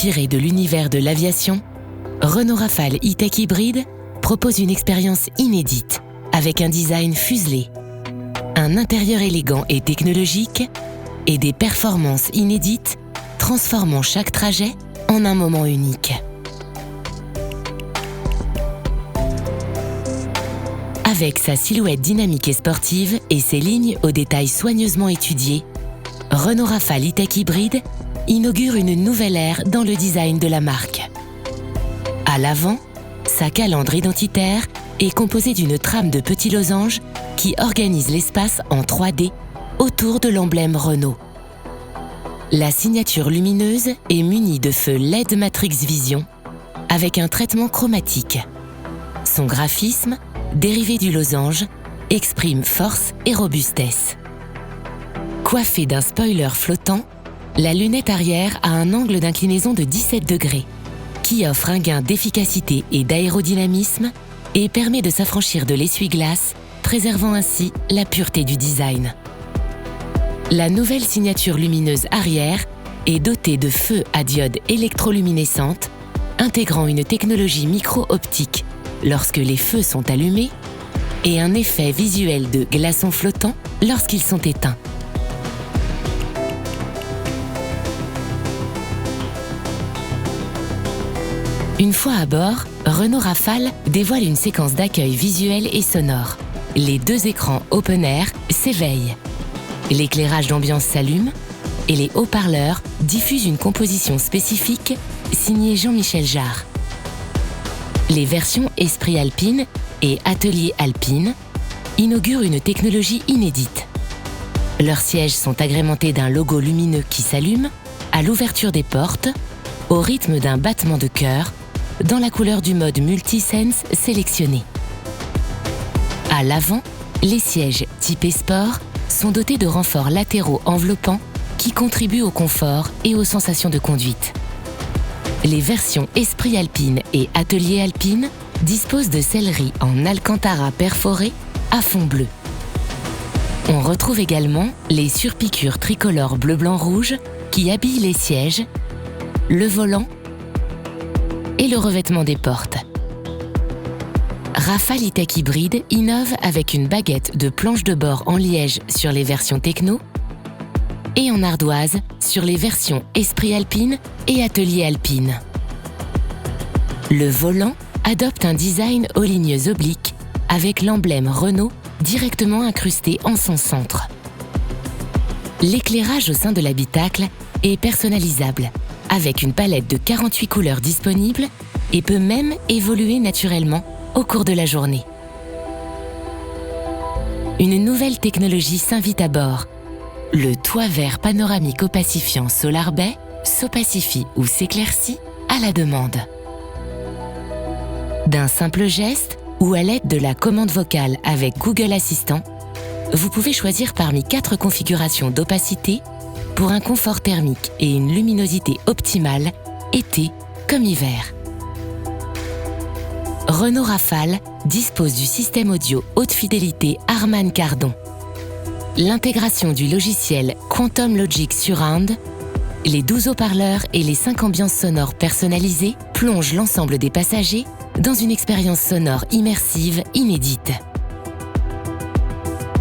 Inspiré de l'univers de l'aviation, Renault Rafale E-Tech Hybrid propose une expérience inédite avec un design fuselé, un intérieur élégant et technologique et des performances inédites transformant chaque trajet en un moment unique. Avec sa silhouette dynamique et sportive et ses lignes aux détails soigneusement étudiés, Renault Rafale E-Tech Hybrid inaugure une nouvelle ère dans le design de la marque. À l'avant, sa calandre identitaire est composée d'une trame de petits losanges qui organise l'espace en 3D autour de l'emblème Renault. La signature lumineuse est munie de feux LED Matrix Vision avec un traitement chromatique. Son graphisme, dérivé du losange, exprime force et robustesse. Coiffée d'un spoiler flottant, la lunette arrière a un angle d'inclinaison de 17 degrés qui offre un gain d'efficacité et d'aérodynamisme et permet de s'affranchir de l'essuie-glace, préservant ainsi la pureté du design. La nouvelle signature lumineuse arrière est dotée de feux à diode électroluminescente, intégrant une technologie micro-optique lorsque les feux sont allumés et un effet visuel de glaçons flottants lorsqu'ils sont éteints. Une fois à bord, Renault Rafale dévoile une séquence d'accueil visuel et sonore. Les deux écrans open air s'éveillent. L'éclairage d'ambiance s'allume et les haut-parleurs diffusent une composition spécifique signée Jean-Michel Jarre. Les versions Esprit Alpine et Atelier Alpine inaugurent une technologie inédite. Leurs sièges sont agrémentés d'un logo lumineux qui s'allume à l'ouverture des portes, au rythme d'un battement de cœur, dans la couleur du mode Multisense sélectionné. À l'avant, les sièges typés sport sont dotés de renforts latéraux enveloppants qui contribuent au confort et aux sensations de conduite. Les versions Esprit Alpine et Atelier Alpine disposent de selleries en alcantara perforé à fond bleu. On retrouve également les surpiqûres tricolores bleu-blanc-rouge qui habillent les sièges, le volant et le revêtement des portes. Rafale E-Tech Hybrid innove avec une baguette de planche de bord en liège sur les versions techno et en ardoise sur les versions Esprit Alpine et Atelier Alpine. Le volant adopte un design aux lignes obliques avec l'emblème Renault directement incrusté en son centre. L'éclairage au sein de l'habitacle est personnalisable avec une palette de 48 couleurs disponibles et peut même évoluer naturellement au cours de la journée. Une nouvelle technologie s'invite à bord. Le toit vert panoramique opacifiant Solar Bay s'opacifie ou s'éclaircit à la demande. D'un simple geste ou à l'aide de la commande vocale avec Google Assistant, vous pouvez choisir parmi 4 configurations d'opacité pour un confort thermique et une luminosité optimale, été comme hiver. Renault Rafale dispose du système audio haute fidélité Harman Kardon. L'intégration du logiciel Quantum Logic Surround, les 12 haut-parleurs et les 5 ambiances sonores personnalisées plongent l'ensemble des passagers dans une expérience sonore immersive inédite.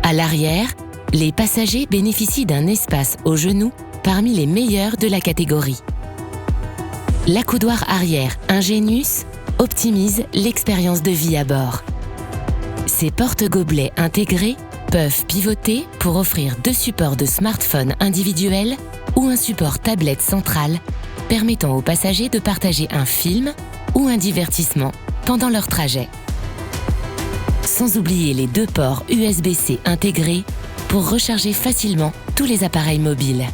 À l'arrière, les passagers bénéficient d'un espace aux genoux parmi les meilleurs de la catégorie. L'accoudoir arrière Ingenius optimise l'expérience de vie à bord. Ces porte-gobelets intégrés peuvent pivoter pour offrir 2 supports de smartphone individuels ou un support tablette central permettant aux passagers de partager un film ou un divertissement pendant leur trajet. Sans oublier les 2 ports USB-C intégrés pour recharger facilement tous les appareils mobiles.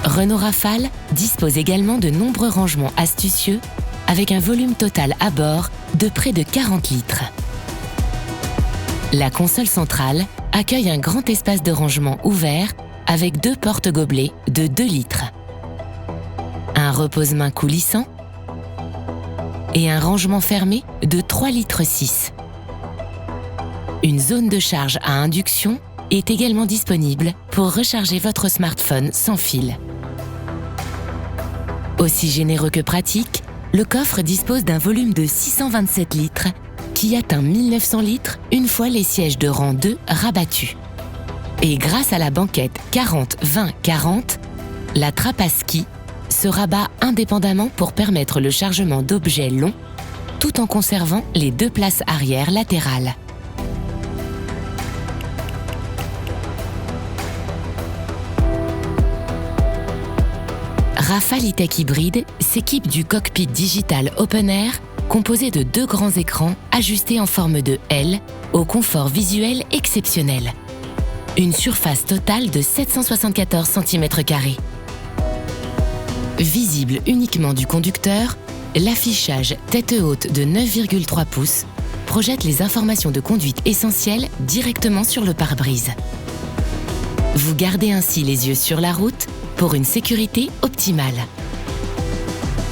Renault Rafale dispose également de nombreux rangements astucieux avec un volume total à bord de près de 40 litres. La console centrale accueille un grand espace de rangement ouvert avec 2 porte-gobelets de 2 litres, un repose-mains coulissant et un rangement fermé de 3,6 litres. Une zone de charge à induction est également disponible pour recharger votre smartphone sans fil. Aussi généreux que pratique, le coffre dispose d'un volume de 627 litres qui atteint 1900 litres une fois les sièges de rang 2 rabattus. Et grâce à la banquette 40-20-40, la trappe à ski se rabat indépendamment pour permettre le chargement d'objets longs tout en conservant les 2 places arrière latérales. Rafale E-Tech Hybride s'équipe du cockpit digital Open Air composé de 2 grands écrans ajustés en forme de L au confort visuel exceptionnel. Une surface totale de 774 cm². Visible uniquement du conducteur, l'affichage tête haute de 9,3 pouces projette les informations de conduite essentielles directement sur le pare-brise. Vous gardez ainsi les yeux sur la route pour une sécurité optimale.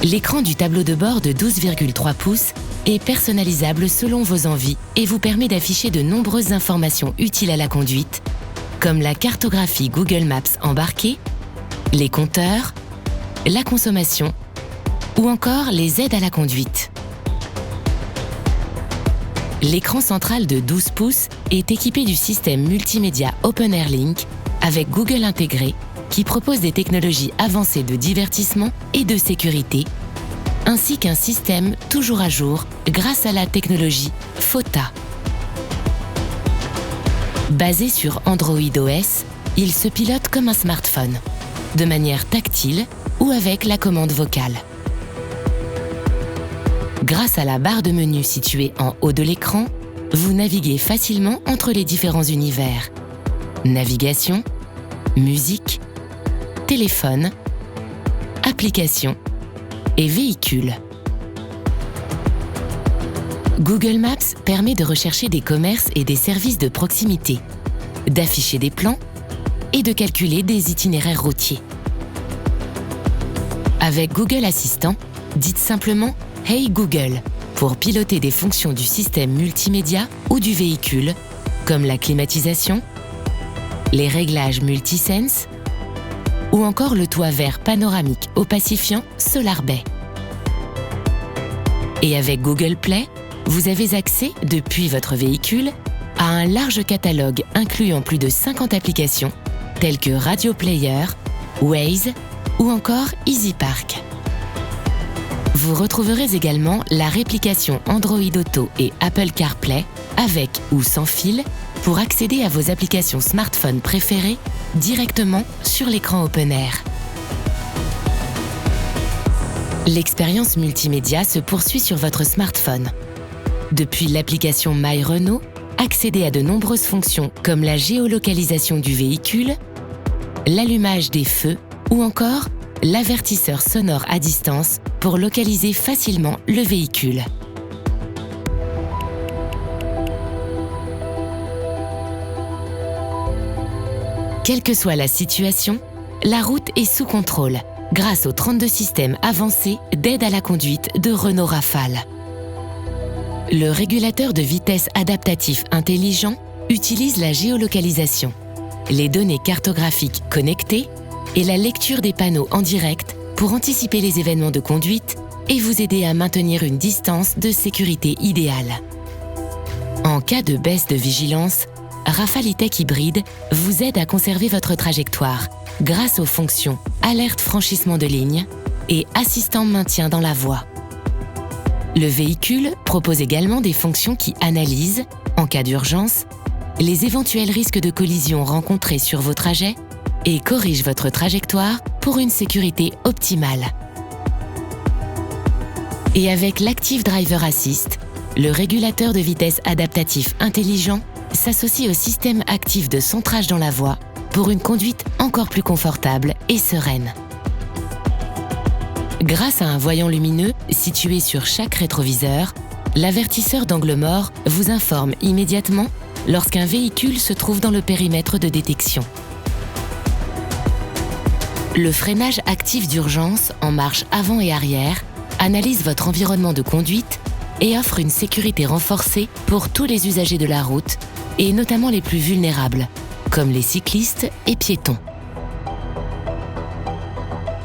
L'écran du tableau de bord de 12,3 pouces est personnalisable selon vos envies et vous permet d'afficher de nombreuses informations utiles à la conduite, comme la cartographie Google Maps embarquée, les compteurs, la consommation ou encore les aides à la conduite. L'écran central de 12 pouces est équipé du système multimédia Open Air Link avec Google intégré qui propose des technologies avancées de divertissement et de sécurité, ainsi qu'un système toujours à jour grâce à la technologie FOTA. Basé sur Android OS, il se pilote comme un smartphone, de manière tactile ou avec la commande vocale. Grâce à la barre de menu située en haut de l'écran, vous naviguez facilement entre les différents univers. Navigation, musique, téléphone, applications et véhicules. Google Maps permet de rechercher des commerces et des services de proximité, d'afficher des plans et de calculer des itinéraires routiers. Avec Google Assistant, dites simplement « Hey Google » pour piloter des fonctions du système multimédia ou du véhicule, comme la climatisation, les réglages multisense ou encore le toit vert panoramique opacifiant Solar Bay. Et avec Google Play, vous avez accès, depuis votre véhicule, à un large catalogue incluant plus de 50 applications telles que Radio Player, Waze ou encore EasyPark. Vous retrouverez également la réplication Android Auto et Apple CarPlay avec ou sans fil pour accéder à vos applications smartphone préférées directement sur l'écran Open Air. L'expérience multimédia se poursuit sur votre smartphone. Depuis l'application My Renault, accédez à de nombreuses fonctions comme la géolocalisation du véhicule, l'allumage des feux ou encore l'avertisseur sonore à distance pour localiser facilement le véhicule. Quelle que soit la situation, la route est sous contrôle grâce aux 32 systèmes avancés d'aide à la conduite de Renault Rafale. Le régulateur de vitesse adaptatif intelligent utilise la géolocalisation, les données cartographiques connectées et la lecture des panneaux en direct pour anticiper les événements de conduite et vous aider à maintenir une distance de sécurité idéale. En cas de baisse de vigilance, Rafale E-Tech Hybride vous aide à conserver votre trajectoire grâce aux fonctions Alerte franchissement de ligne et Assistant maintien dans la voie. Le véhicule propose également des fonctions qui analysent, en cas d'urgence, les éventuels risques de collision rencontrés sur vos trajets et corrige votre trajectoire pour une sécurité optimale. Et avec l'Active Driver Assist, le régulateur de vitesse adaptatif intelligent s'associe au système actif de centrage dans la voie pour une conduite encore plus confortable et sereine. Grâce à un voyant lumineux situé sur chaque rétroviseur, l'avertisseur d'angle mort vous informe immédiatement lorsqu'un véhicule se trouve dans le périmètre de détection. Le freinage actif d'urgence en marche avant et arrière analyse votre environnement de conduite et offre une sécurité renforcée pour tous les usagers de la route et notamment les plus vulnérables, comme les cyclistes et piétons.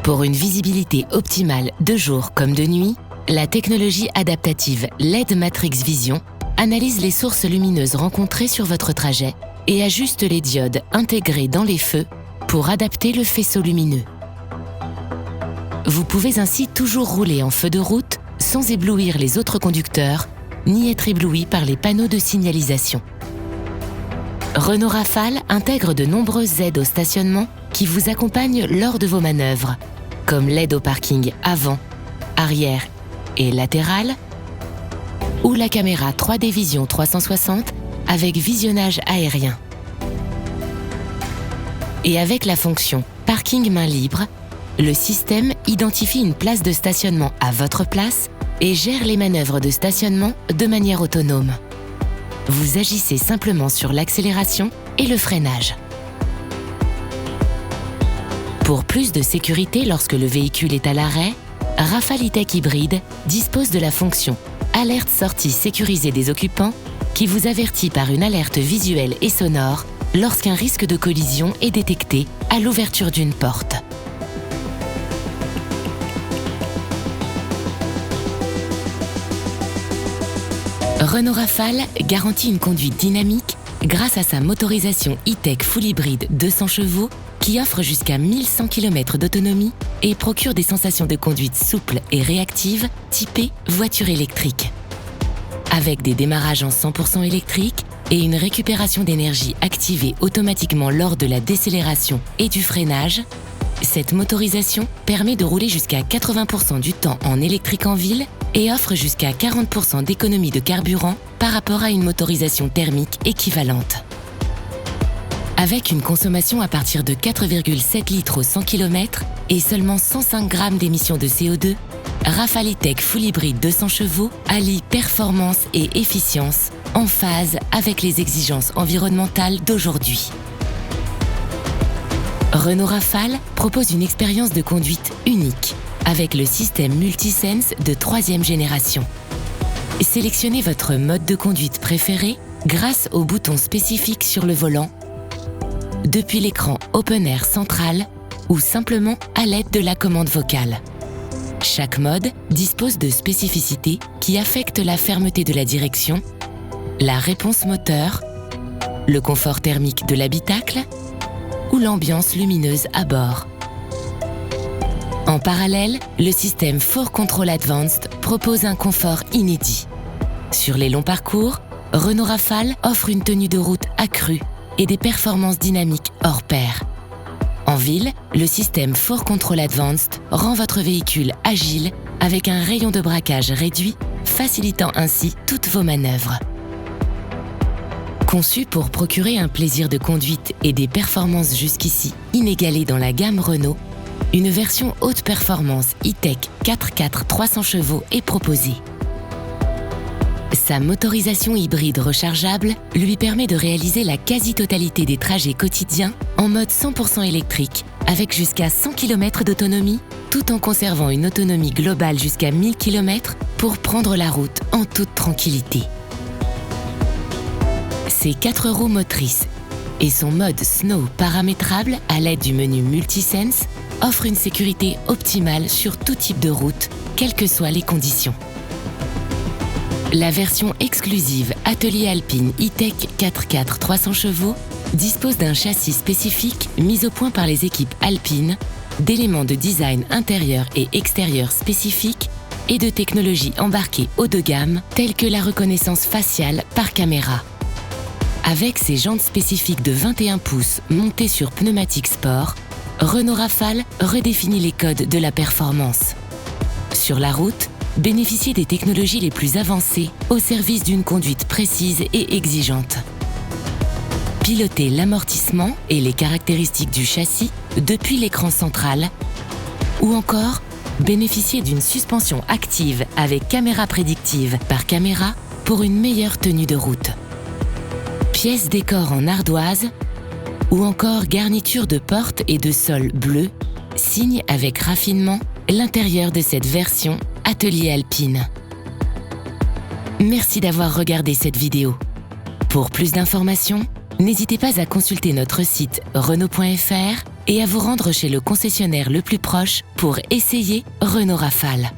Pour une visibilité optimale de jour comme de nuit, la technologie adaptative LED Matrix Vision analyse les sources lumineuses rencontrées sur votre trajet et ajuste les diodes intégrées dans les feux pour adapter le faisceau lumineux. Vous pouvez ainsi toujours rouler en feu de route sans éblouir les autres conducteurs, ni être ébloui par les panneaux de signalisation. Renault Rafale intègre de nombreuses aides au stationnement qui vous accompagnent lors de vos manœuvres, comme l'aide au parking avant, arrière et latéral, ou la caméra 3D Vision 360 avec visionnage aérien. Et avec la fonction Parking main libre, le système identifie une place de stationnement à votre place et gère les manœuvres de stationnement de manière autonome. Vous agissez simplement sur l'accélération et le freinage. Pour plus de sécurité lorsque le véhicule est à l'arrêt, Rafale E-Tech Hybride dispose de la fonction Alerte sortie sécurisée des occupants qui vous avertit par une alerte visuelle et sonore lorsqu'un risque de collision est détecté à l'ouverture d'une porte. Renault Rafale garantit une conduite dynamique grâce à sa motorisation E-Tech Full Hybride 200 chevaux qui offre jusqu'à 1100 km d'autonomie et procure des sensations de conduite souples et réactives typées voiture électrique. Avec des démarrages en 100% électrique et une récupération d'énergie activée automatiquement lors de la décélération et du freinage, cette motorisation permet de rouler jusqu'à 80% du temps en électrique en ville et offre jusqu'à 40% d'économie de carburant par rapport à une motorisation thermique équivalente. Avec une consommation à partir de 4,7 litres au 100 km et seulement 105 grammes d'émissions de CO2, Rafale E-Tech Full Hybride 200 chevaux allie performance et efficience en phase avec les exigences environnementales d'aujourd'hui. Renault Rafale propose une expérience de conduite unique avec le système Multisense de 3e génération. Sélectionnez votre mode de conduite préféré grâce au bouton spécifique sur le volant, depuis l'écran Open Air central ou simplement à l'aide de la commande vocale. Chaque mode dispose de spécificités qui affectent la fermeté de la direction, la réponse moteur, le confort thermique de l'habitacle ou l'ambiance lumineuse à bord. En parallèle, le système 4Control Advanced propose un confort inédit. Sur les longs parcours, Renault Rafale offre une tenue de route accrue et des performances dynamiques hors pair. En ville, le système 4Control Advanced rend votre véhicule agile avec un rayon de braquage réduit, facilitant ainsi toutes vos manœuvres. Conçu pour procurer un plaisir de conduite et des performances jusqu'ici inégalées dans la gamme Renault, une version haute performance E-Tech 4x4 300 chevaux est proposée. Sa motorisation hybride rechargeable lui permet de réaliser la quasi-totalité des trajets quotidiens en mode 100% électrique, avec jusqu'à 100 km d'autonomie, tout en conservant une autonomie globale jusqu'à 1000 km pour prendre la route en toute tranquillité. Ses 4 roues motrices et son mode Snow paramétrable à l'aide du menu Multisense offrent une sécurité optimale sur tout type de route, quelles que soient les conditions. La version exclusive Atelier Alpine E-Tech 4x4 300 chevaux dispose d'un châssis spécifique mis au point par les équipes Alpine, d'éléments de design intérieur et extérieur spécifiques et de technologies embarquées haut de gamme telles que la reconnaissance faciale par caméra. Avec ses jantes spécifiques de 21 pouces montées sur pneumatiques sport, Renault Rafale redéfinit les codes de la performance. Sur la route, bénéficiez des technologies les plus avancées au service d'une conduite précise et exigeante. Pilotez l'amortissement et les caractéristiques du châssis depuis l'écran central ou encore bénéficiez d'une suspension active avec caméra prédictive par caméra pour une meilleure tenue de route. Pièces décor en ardoise ou encore garniture de porte et de sol bleu signe avec raffinement l'intérieur de cette version Atelier Alpine. Merci d'avoir regardé cette vidéo. Pour plus d'informations, n'hésitez pas à consulter notre site renault.fr et à vous rendre chez le concessionnaire le plus proche pour essayer Renault Rafale.